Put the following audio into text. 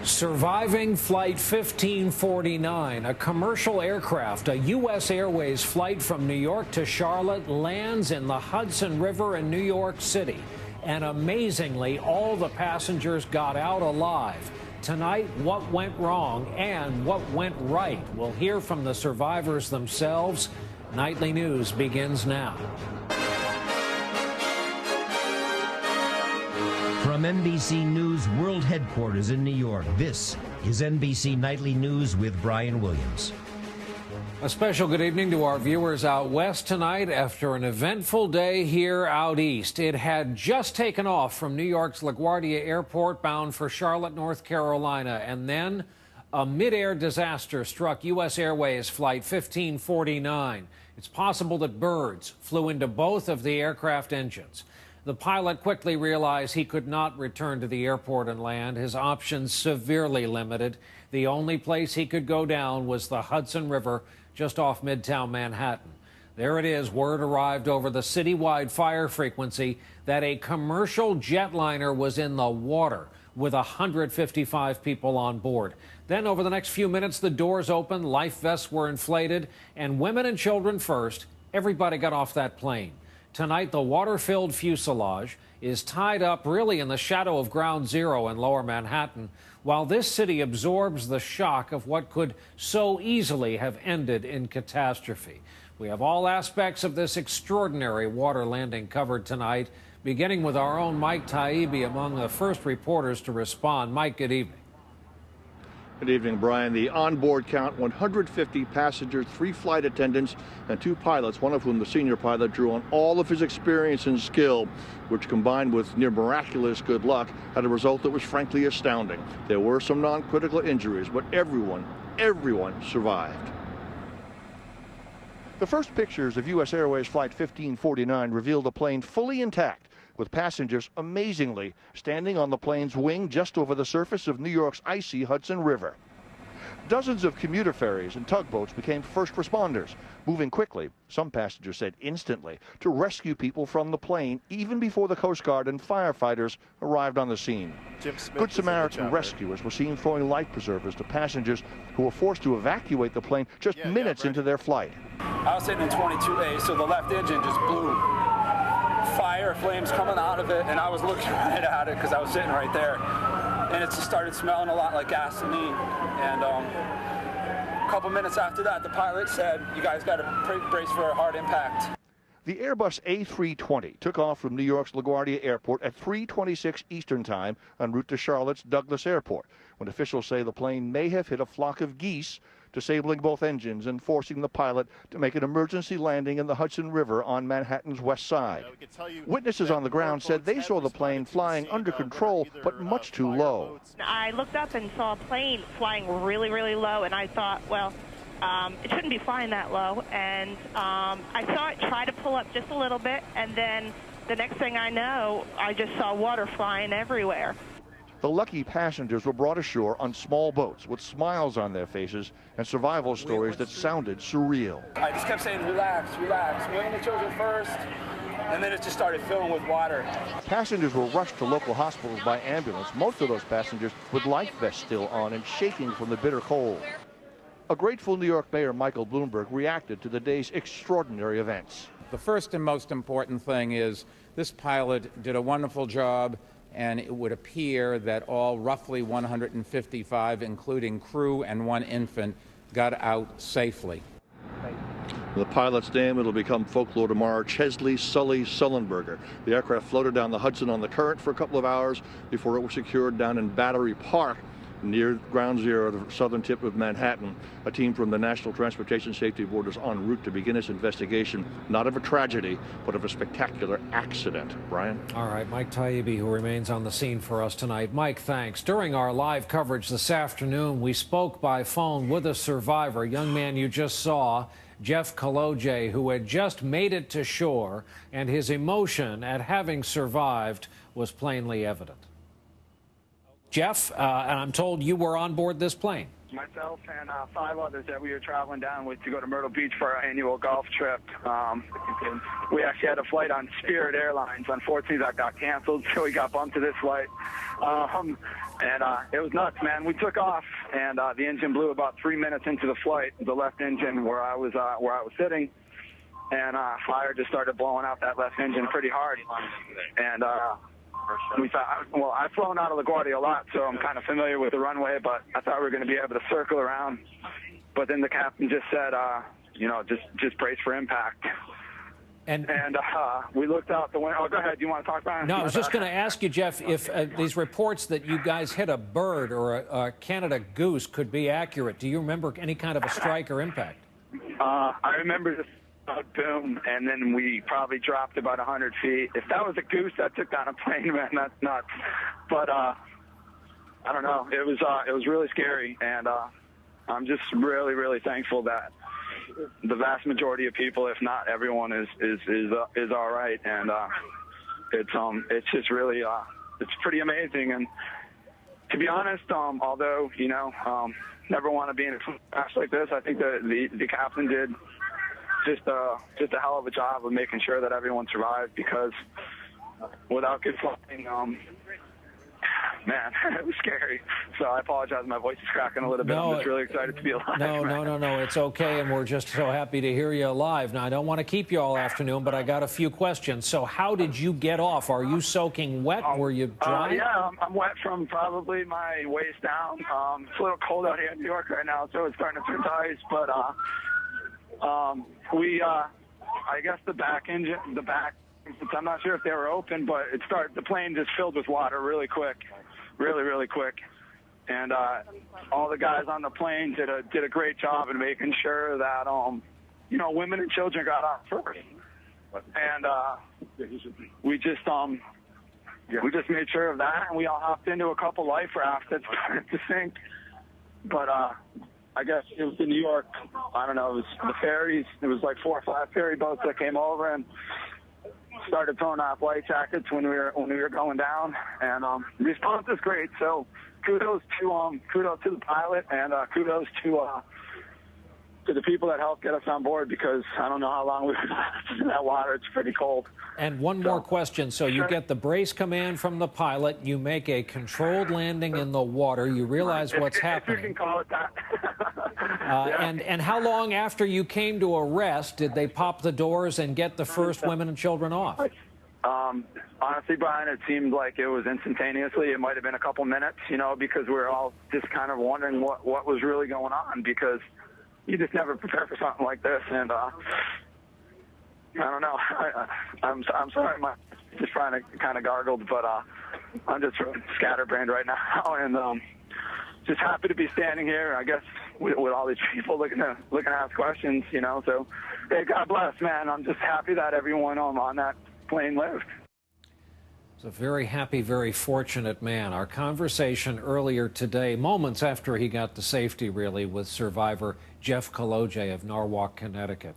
Surviving Flight 1549, a commercial aircraft, a U.S. Airways flight from New York to Charlotte, lands in the Hudson River in New York City. And amazingly, all the passengers got out alive. Tonight, what went wrong and what went right? We'll hear from the survivors themselves. Nightly News begins now. From NBC News World Headquarters in New York, this is NBC Nightly News with Brian Williams. A special good evening to our viewers out west tonight after an eventful day here out east. It had just taken off from New York's LaGuardia Airport bound for Charlotte, North Carolina, and then a mid-air disaster struck U.S. Airways Flight 1549. It's possible that birds flew into both of the aircraft engines. The pilot quickly realized he could not return to the airport and land, his options severely limited. The only place he could go down was the Hudson River just off Midtown Manhattan. There it is. Word arrived over the citywide fire frequency that a commercial jetliner was in the water with 155 people on board. Then over the next few minutes, the doors opened, life vests were inflated, and women and children first, everybody got off that plane. Tonight, the water-filled fuselage is tied up really in the shadow of Ground Zero in Lower Manhattan, while this city absorbs the shock of what could so easily have ended in catastrophe. We have all aspects of this extraordinary water landing covered tonight, beginning with our own Mike Taibbi among the first reporters to respond. Mike, good evening. Good evening, Brian. The onboard count, 150 passengers, 3 flight attendants, and 2 pilots, one of whom, the senior pilot, drew on all of his experience and skill, which combined with near miraculous good luck, had a result that was frankly astounding. There were some non-critical injuries, but everyone survived. The first pictures of U.S. Airways Flight 1549 revealed a plane fully intact, with passengers amazingly standing on the plane's wing just over the surface of New York's icy Hudson River. Dozens of commuter ferries and tugboats became first responders, moving quickly, some passengers said instantly, to rescue people from the plane even before the Coast Guard and firefighters arrived on the scene. Good Samaritan rescuers were seen throwing life preservers to passengers who were forced to evacuate the plane just minutes into their flight. I was sitting in 22A, so the left engine just blew. Fire flames coming out of it, and I was looking right at it because I was sitting right there, and it just started smelling a lot like gasoline. And a couple minutes after that, the pilot said, "You guys got to brace for a hard impact." The Airbus A320 took off from New York's LaGuardia Airport at 3:26 Eastern Time en route to Charlotte's Douglas Airport, when officials say the plane may have hit a flock of geese, disabling both engines and forcing the pilot to make an emergency landing in the Hudson River on Manhattan's west side. Witnesses on the ground said they saw the plane flying under control, but much too low. I looked up and saw a plane flying really, really low, and I thought, well, it shouldn't be flying that low. And I saw it try to pull up just a little bit, and then the next thing I know, I just saw water flying everywhere. The lucky passengers were brought ashore on small boats with smiles on their faces and survival stories that sounded surreal. I just kept saying, relax, relax, women and children first, and then it just started filling with water. Passengers were rushed to local hospitals by ambulance, most of those passengers with life vests still on and shaking from the bitter cold. A grateful New York Mayor Michael Bloomberg reacted to the day's extraordinary events. The first and most important thing is this pilot did a wonderful job, and it would appear that all roughly 155, including crew and 1 infant, got out safely. The pilot's name, it'll become folklore tomorrow, Chesley Sully Sullenberger. The aircraft floated down the Hudson on the current for a couple of hours before it was secured down in Battery Park near Ground Zero, the southern tip of Manhattan. A team from the National Transportation Safety Board is en route to begin its investigation, not of a tragedy, but of a spectacular accident. Brian? All right, Mike Taibbi, who remains on the scene for us tonight. Mike, thanks. During our live coverage this afternoon, we spoke by phone with a survivor, a young man you just saw, Jeff Kaloje, who had just made it to shore, and his emotion at having survived was plainly evident. Jeff, and I'm told you were on board this plane. myself and 5 others that we were traveling down with to go to Myrtle Beach for our annual golf trip. We actually had a flight on Spirit Airlines. Unfortunately, that got canceled, so we got bumped to this flight. And it was nuts, man. We took off, and the engine blew about 3 minutes into the flight, the left engine where I was sitting, and fire just started blowing out that left engine pretty hard. And we thought, well, I've flown out of LaGuardia a lot, so I'm kind of familiar with the runway, but I thought we were going to be able to circle around. But then the captain just said, just brace for impact. And we looked out the window. Oh, go ahead. Do you want to talk about it? No, I was just going to ask you, Jeff, if these reports that you guys hit a bird or a Canada goose could be accurate. Do you remember any kind of a strike or impact? I remember this boom, and then we probably dropped about 100 feet. If that was a goose that took down a plane, man, that's nuts. But I don't know. It was really scary, and I'm just really, really thankful that the vast majority of people, if not everyone, is all right. And it's just really it's pretty amazing. And to be honest, although never want to be in a crash like this, I think the captain did just a hell of a job of making sure that everyone survived, because without good flying, man, it was scary. So I apologize, my voice is cracking a little bit. I'm just really excited to be alive. No, it's okay, and we're just so happy to hear you alive. Now, I don't want to keep you all afternoon, but I got a few questions. So how did you get off? Are you soaking wet? Were you dry? Yeah, I'm wet from probably my waist down. It's a little cold out here in New York right now, so it's starting to turn to ice, but I guess the back, I'm not sure if they were open, but the plane just filled with water really quick, really quick. And all the guys on the plane did a great job in making sure that women and children got off first. And we just made sure of that, and we all hopped into a couple life rafts that started to sink. But I guess it was in New York. I don't know. It was the ferries. There was like 4 or 5 ferry boats that came over and started throwing off life jackets when we were going down. And the response is great. So kudos to the pilot, and kudos to the people that helped get us on board, because I don't know how long we were in that water. It's pretty cold. And one more question. So you get the brace command from the pilot. You make a controlled landing in the water. You realize what's happening. If you can call it that. And how long after you came to a rest did they pop the doors and get the first women and children off? Honestly, Brian, it seemed like it was instantaneously. It might have been a couple minutes, because we were all just kind of wondering what was really going on, because you just never prepare for something like this. And I don't know. I'm sorry, I'm just trying to kind of gargled, but I'm just scatterbrained right now, and just happy to be standing here, I guess, with all these people looking to ask questions, So, hey, God bless, man. I'm just happy that everyone on that plane lived. He's a very happy, very fortunate man. Our conversation earlier today, moments after he got to safety, really, with survivor Jeff Kaloje of Norwalk, Connecticut.